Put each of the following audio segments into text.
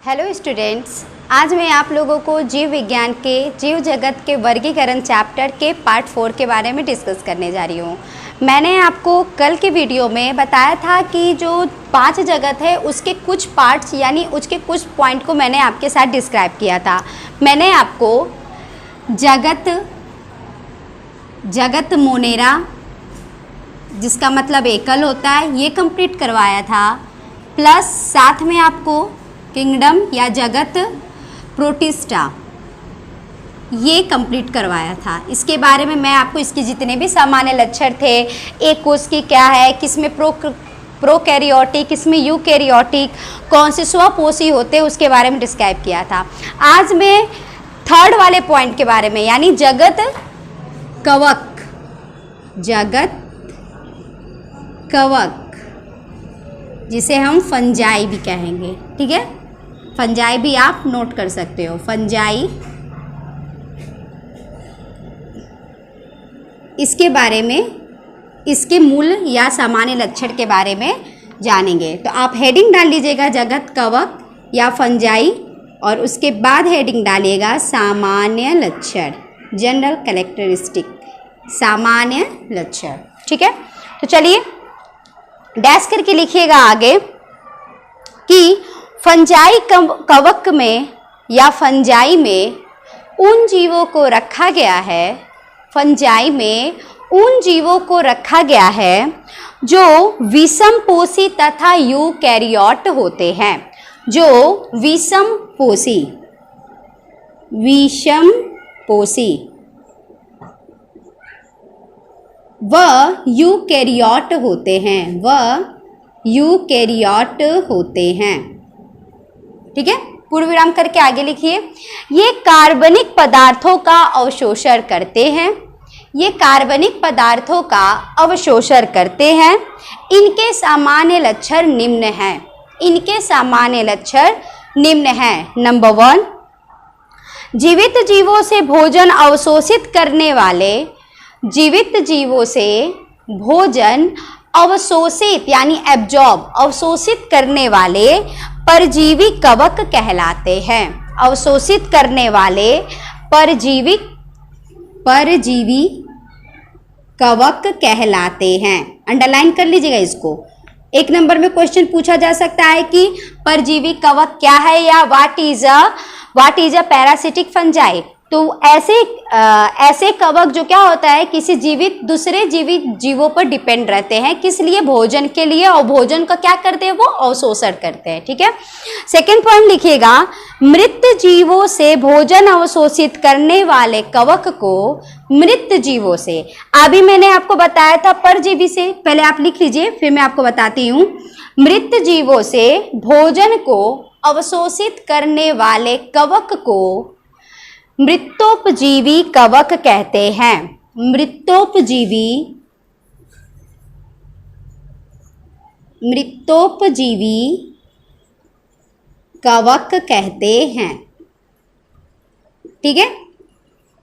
Hello students, आज मैं आप लोगों को जीव विज्ञान के जीव जगत के वर्गीकरण चैप्टर के पार्ट 4 के बारे में डिस्कस करने जा रही हूँ। मैंने आपको कल के वीडियो में बताया था कि जो 5 जगत है उसके कुछ पार्ट्स यानी उसके कुछ पॉइंट को मैंने आपके साथ डिस्क्राइब किया था। मैंने आपको जगत मोनेरा, जिसका मतलब एकल होता है, ये कंप्लीट करवाया था, प्लस साथ में आपको किंगडम या जगत प्रोटिस्टा ये कंप्लीट करवाया था। इसके बारे में मैं आपको इसके जितने भी सामान्य लक्षण थे, एक कोष की क्या है, किसमें प्रोकैरियोटिक, किसमें यूकैरियोटिक, कौन से स्वपोषी होते हैं, उसके बारे में डिस्क्राइब किया था। आज मैं थर्ड वाले पॉइंट के बारे में यानी जगत कवक, जिसे हम फंजाई भी कहेंगे, ठीक है। फंजाई भी आप नोट कर सकते हो, फंजाई, इसके बारे में, इसके मूल या सामान्य लक्षण के बारे में जानेंगे। तो आप हेडिंग डाल लीजिएगा जगत कवक या फंजाई, और उसके बाद हेडिंग डालिएगा सामान्य लक्षण, जनरल कैरेक्टरिस्टिक, सामान्य लक्षण, ठीक है। तो चलिए डैश करके लिखिएगा आगे कि फंजाई कवक में या फंजाई में उन जीवों को रखा गया है, फंजाई में उन जीवों को रखा गया है जो विषमपोषी तथा यूकैरियोट होते हैं, जो विषमपोषी व यूकैरियोट होते हैं, ठीक है। पूर्ण विराम करके आगे लिखिए। ये कार्बनिक पदार्थों का अवशोषण करते हैं, ये कार्बनिक पदार्थों का अवशोषण करते हैं। इनके सामान्य लक्षण निम्न हैं, इनके सामान्य लक्षण निम्न हैं। नंबर 1, जीवित जीवों से भोजन अवशोषित करने वाले, जीवित जीवों से भोजन अवशोषित यानी एब्जॉर्ब, अवशोषित करने वाले परजीवी कवक कहलाते हैं। अवशोषित करने वाले परजीवी कवक कहलाते हैं। अंडरलाइन कर लीजिएगा इसको। 1 नंबर में क्वेश्चन पूछा जा सकता है कि परजीवी कवक क्या है, या what is a parasitic fungi. तो ऐसे कवक जो क्या होता है, किसी दूसरे जीवित जीवों पर डिपेंड रहते हैं, किस लिए, भोजन के लिए, और भोजन का क्या करते हैं, वो अवशोषण करते हैं, ठीक है। सेकंड पॉइंट लिखिएगा, मृत जीवों से भोजन अवशोषित करने वाले कवक को मृत जीवों से, अभी मैंने आपको बताया था परजीवी से, पहले आप लिख लीजिए फिर मैं आपको बताती हूँ। मृत जीवों से भोजन को अवशोषित करने वाले कवक को मृतोपजीवी कवक कहते हैं। मृतोपजीवी कवक कहते हैं, ठीक है।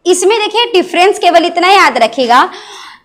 इसमें देखिए डिफरेंस केवल इतना याद रखिएगा,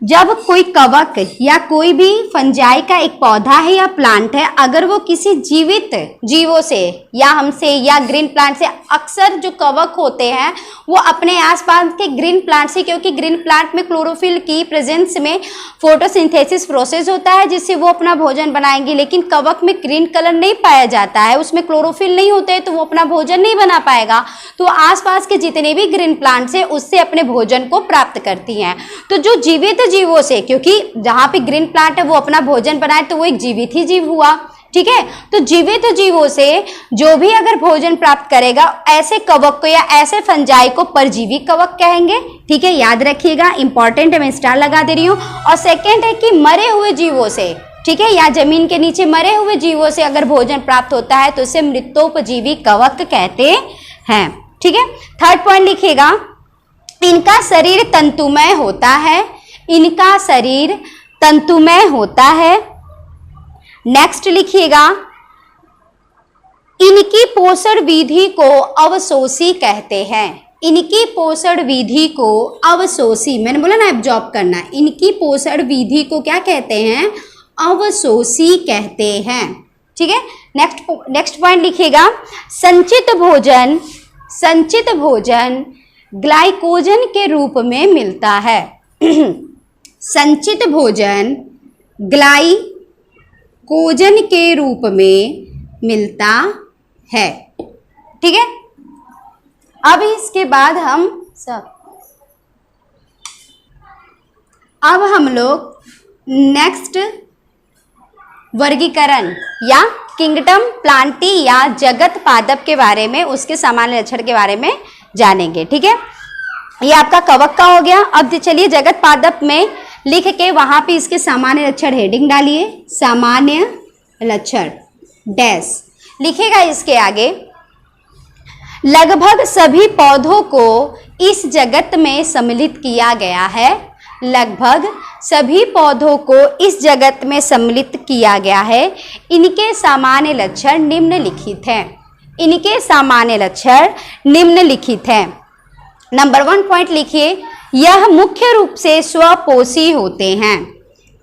जब कोई कवक या कोई भी फंजाई का एक पौधा है या प्लांट है, अगर वो किसी जीवित जीवों से या हमसे या ग्रीन प्लांट से, अक्सर जो कवक होते हैं वो अपने आसपास के ग्रीन प्लांट से, क्योंकि ग्रीन प्लांट में क्लोरोफिल की प्रेजेंस में फोटोसिंथेसिस प्रोसेस होता है जिससे वो अपना भोजन बनाएंगे, लेकिन कवक में ग्रीन कलर नहीं पाया जाता है, उसमें क्लोरोफिल नहीं होते हैं, तो वो अपना भोजन नहीं बना पाएगा। तो आसपास के जितने भी ग्रीन प्लांट्स है उससे अपने भोजन को प्राप्त करती हैं। तो जो जीवित जीवों से, क्योंकि जहां पे ग्रीन प्लांट है वो अपना भोजन बनाए तो वो एक जीवित ही जीव हुआ, ठीक है। तो जीवित जीवों से जो भी अगर भोजन प्राप्त करेगा, ऐसे कवक को या ऐसे फंजाई को परजीवी कवक कहेंगे, ठीक है। याद रखिएगा, इंपॉर्टेंट है, मैं स्टार लगा दे रही हूँ। और सेकेंड है कि मरे हुए जीवों से, ठीक है, या जमीन के नीचे मरे हुए जीवों से अगर भोजन प्राप्त होता है तो इसे मृतोपजीवी कवक कहते हैं, ठीक है। थर्ड पॉइंट लिखिएगा, इनका शरीर तंतुमय होता है, इनका शरीर तंतुमय होता है। नेक्स्ट लिखिएगा, इनकी पोषण विधि को अवशोषी कहते हैं। इनकी पोषण विधि को अवशोषी, मैंने बोला ना एब्जॉर्ब करना, इनकी पोषण विधि को क्या कहते हैं, अवशोषी कहते हैं, ठीक है। नेक्स्ट पॉइंट लिखिएगा, संचित भोजन ग्लाइकोजन के रूप में मिलता है। संचित भोजन ग्लाइकोजन के रूप में मिलता है, ठीक है। अब इसके बाद अब हम लोग नेक्स्ट वर्गीकरण या किंगडम प्लांटी या जगत पादप के बारे में, उसके सामान्य लक्षण के बारे में जानेंगे, ठीक है। ये आपका कवक का हो गया। अब चलिए जगत पादप में लिख के वहां पे इसके सामान्य लक्षण हेडिंग डालिए, सामान्य लक्षण डैश लिखेगा इसके आगे। लगभग सभी पौधों को इस जगत में सम्मिलित किया गया है। लगभग सभी पौधों को इस जगत में सम्मिलित किया गया है। इनके सामान्य लक्षण निम्नलिखित हैं। इनके सामान्य लक्षण निम्नलिखित हैं। नंबर 1 पॉइंट लिखिए, यह मुख्य रूप से स्वपोषी होते हैं।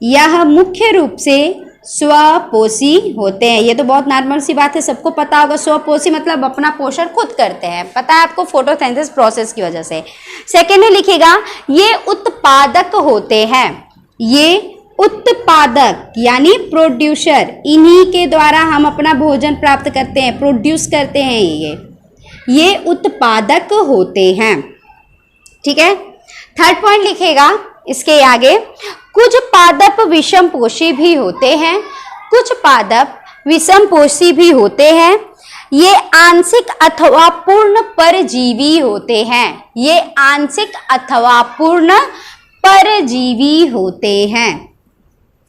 यह मुख्य रूप से स्वपोषी होते हैं। ये तो बहुत नॉर्मल सी बात है, सबको पता होगा। स्वपोषी मतलब अपना पोषण खुद करते हैं, पता है आपको, फोटोसिंथेसिस प्रोसेस की वजह से। सेकेंड लिखिएगा, ये उत्पादक होते हैं। ये उत्पादक यानी प्रोड्यूसर, इन्हीं के द्वारा हम अपना भोजन प्राप्त करते हैं, प्रोड्यूस करते हैं। ये उत्पादक होते हैं, ठीक है। थर्ड पॉइंट लिखेगा इसके आगे, कुछ पादप विषमपोषी भी होते हैं। कुछ पादप विषमपोषी भी होते हैं। ये आंशिक अथवा पूर्ण परजीवी होते हैं। ये आंशिक अथवा पूर्ण परजीवी होते हैं।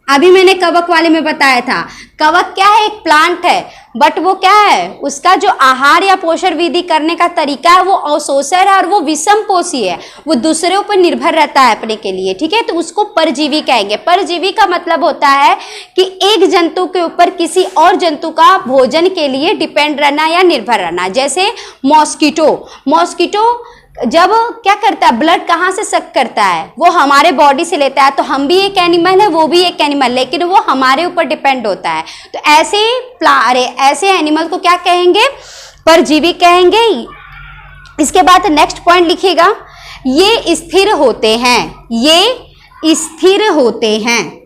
अभी मैंने कवक वाले में बताया था, कवक क्या है, एक प्लांट है, बट वो क्या है, उसका जो आहार या पोषण विधि करने का तरीका है वो अवशोषण है और वो विषमपोषी है, वो दूसरे ऊपर निर्भर रहता है अपने के लिए, ठीक है। तो उसको परजीवी कहेंगे। परजीवी का मतलब होता है कि एक जंतु के ऊपर किसी और जंतु का भोजन के लिए डिपेंड रहना या निर्भर रहना। जैसे मॉस्किटो जब क्या करता है, ब्लड कहाँ से सक करता है, वो हमारे बॉडी से लेता है। तो हम भी एक एनिमल है, वो भी एक एनिमल, लेकिन वो हमारे ऊपर डिपेंड होता है। तो ऐसे एनिमल को क्या कहेंगे, परजीवी कहेंगे। इसके बाद नेक्स्ट पॉइंट लिखिएगा, ये स्थिर होते हैं। ये स्थिर होते हैं।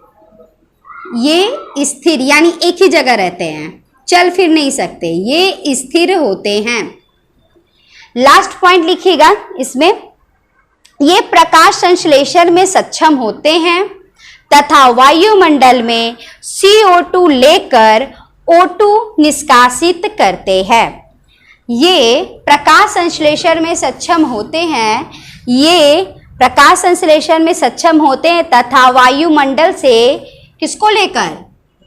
ये स्थिर यानी एक ही जगह रहते हैं, चल फिर नहीं सकते, ये स्थिर होते हैं। लास्ट पॉइंट लिखिएगा इसमें, ये प्रकाश संश्लेषण में सक्षम होते हैं तथा वायुमंडल में CO2 लेकर O2 निष्कासित करते हैं। ये प्रकाश संश्लेषण में सक्षम होते हैं। ये प्रकाश संश्लेषण में सक्षम होते हैं तथा वायुमंडल से किसको लेकर,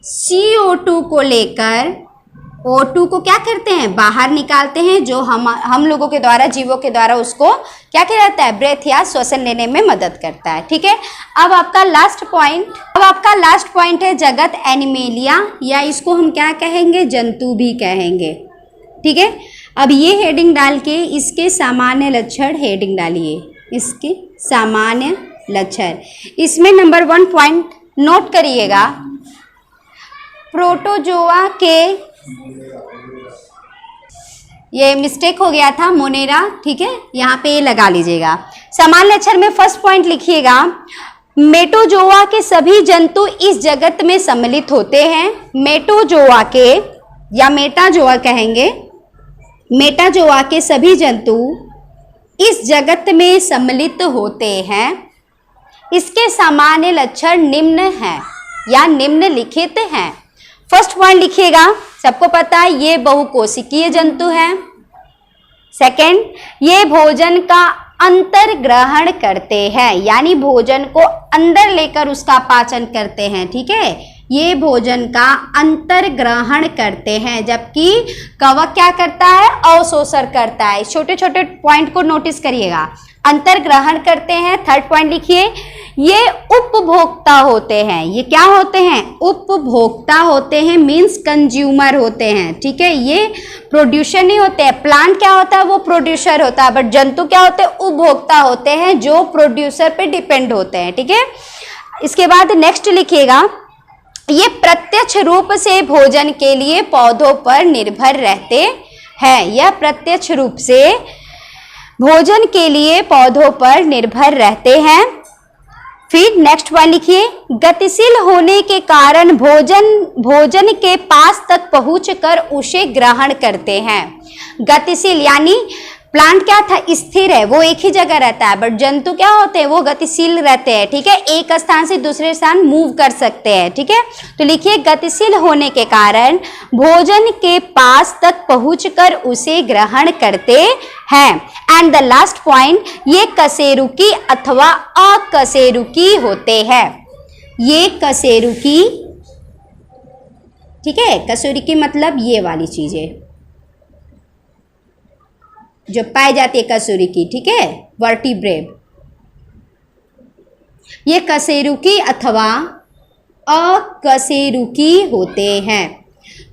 CO2 को लेकर O2 को क्या करते हैं, बाहर निकालते हैं, जो हम लोगों के द्वारा, जीवों के द्वारा उसको क्या किया जाता है, ब्रेथ या श्वसन लेने में मदद करता है, ठीक है। अब आपका लास्ट पॉइंट है जगत एनिमेलिया, या इसको हम क्या कहेंगे, जंतु भी कहेंगे, ठीक है। अब ये हेडिंग डाल के इसके सामान्य लक्षण हेडिंग डालिए, इसके सामान्य लक्षण। इसमें नंबर 1 पॉइंट नोट करिएगा, प्रोटोजोआ के, ये मिस्टेक हो गया था, मोनेरा, ठीक है, यहाँ पे ये लगा लीजिएगा। सामान्य लक्षण में फर्स्ट पॉइंट लिखिएगा, मेटोजोआ के सभी जंतु इस जगत में सम्मिलित होते हैं। मेटोजोआ के या मेटाजोआ कहेंगे, मेटाजोआ के सभी जंतु इस जगत में सम्मिलित होते हैं। इसके सामान्य लक्षण निम्न हैं या निम्नलिखित हैं। फर्स्ट पॉइंट लिखिएगा, सबको पता है ये बहुकोशिकीय जंतु है। सेकंड, ये भोजन का अंतर ग्रहण करते हैं, यानी भोजन को अंदर लेकर उसका पाचन करते हैं, ठीक है। ये भोजन का अंतर ग्रहण करते हैं, जबकि कवक क्या करता है, अवशोषण करता है। छोटे छोटे पॉइंट को नोटिस करिएगा, अंतर ग्रहण करते हैं। थर्ड पॉइंट लिखिए, ये उपभोक्ता होते हैं। ये क्या होते हैं, उपभोक्ता होते हैं, मीन्स कंज्यूमर होते हैं, ठीक है। ये प्रोड्यूसर नहीं होते हैं। प्लांट क्या होता है, वो प्रोड्यूसर होता है, बट जंतु क्या होते हैं, उपभोक्ता होते हैं, जो प्रोड्यूसर पे डिपेंड होते हैं, ठीक है। इसके बाद नेक्स्ट लिखिएगा, ये प्रत्यक्ष रूप से भोजन के लिए पौधों पर निर्भर रहते हैं। यह प्रत्यक्ष रूप से भोजन के लिए पौधों पर निर्भर रहते हैं। फिर नेक्स्ट पॉइंट लिखिए, गतिशील होने के कारण भोजन के पास तक पहुंचकर उसे ग्रहण करते हैं। गतिशील यानी प्लांट क्या था, स्थिर है, वो एक ही जगह रहता है, बट जंतु क्या होते हैं, वो गतिशील रहते हैं, ठीक है, एक स्थान से दूसरे स्थान मूव कर सकते हैं, ठीक है। तो लिखिए, गतिशील होने के कारण भोजन के पास तक पहुंचकर उसे ग्रहण करते हैं। एंड द लास्ट पॉइंट, ये कशेरुकी अथवा अकशेरुकी होते हैं। ये कशेरुकी, ठीक है, कशेरुकी मतलब ये वाली चीजें जो पाई जाती है कशेरुकी, ठीक है, वर्टिब्रेट, ये कशेरुकी अथवा अकशेरुकी होते हैं।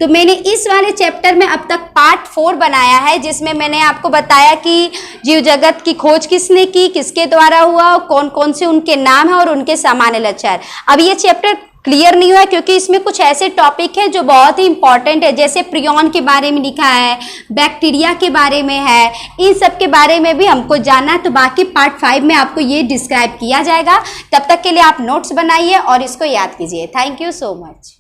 तो मैंने इस वाले चैप्टर में अब तक पार्ट 4 बनाया है, जिसमें मैंने आपको बताया कि जीव जगत की खोज किसने की, किसके द्वारा हुआ, कौन कौन से उनके नाम है और उनके सामान्य लक्षण। अब ये चैप्टर क्लियर नहीं हुआ क्योंकि इसमें कुछ ऐसे टॉपिक है जो बहुत ही इंपॉर्टेंट है, जैसे प्रियॉन के बारे में लिखा है, बैक्टीरिया के बारे में है, इन सब के बारे में भी हमको जानना है। तो बाकी पार्ट 5 में आपको ये डिस्क्राइब किया जाएगा। तब तक के लिए आप नोट्स बनाइए और इसको याद कीजिए। Thank you so much.